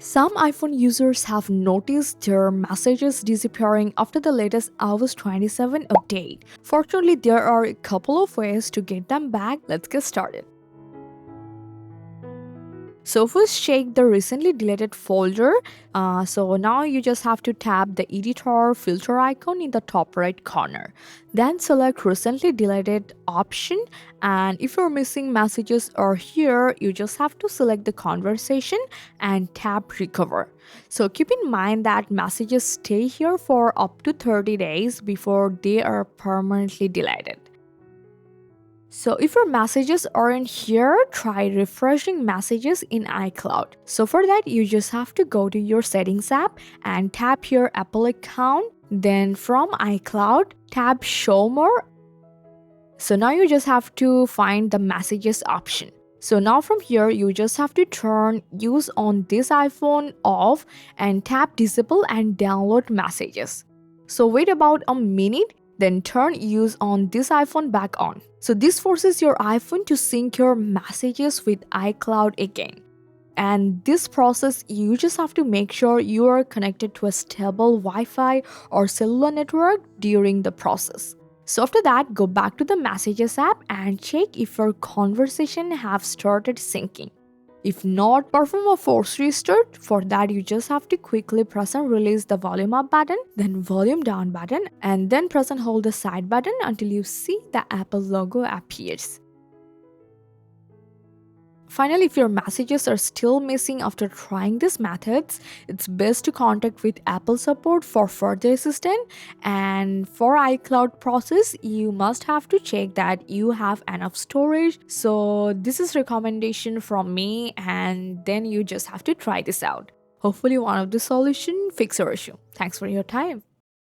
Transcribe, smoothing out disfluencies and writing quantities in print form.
Some iPhone users have noticed their messages disappearing after the latest iOS 27 update. Fortunately, there are a couple of ways to get them back. Let's get started. So first check the recently deleted folder. So now you just have to tap the editor filter icon in the top right corner. Then select recently deleted option, and if you're missing messages or here, you just have to select the conversation and tap recover. So keep in mind that messages stay here for up to 30 days before they are permanently deleted. So if your messages aren't here, try refreshing messages in iCloud. So for that, you just have to go to your settings app and tap your Apple account. Then from iCloud, tap show more. So now you just have to find the messages option. So now from here, you just have to turn use on this iPhone off and tap disable and download messages. So wait about a minute, then turn use on this iPhone back on. So this forces your iPhone to sync your messages with iCloud again. And this process, you just have to make sure you are connected to a stable Wi-Fi or cellular network during the process. So after that, go back to the Messages app and check if your conversation have started syncing. If not, perform a force restart. For that, you just have to quickly press and release the volume up button, then volume down button, and then press and hold the side button until you see the Apple logo appears. Finally, if your messages are still missing after trying these methods, it's best to contact with Apple support for further assistance. And for iCloud process, you must have to check that you have enough storage. So this is recommendation from me, and then you just have to try this out. Hopefully one of the solution fix your issue. Thanks for your time.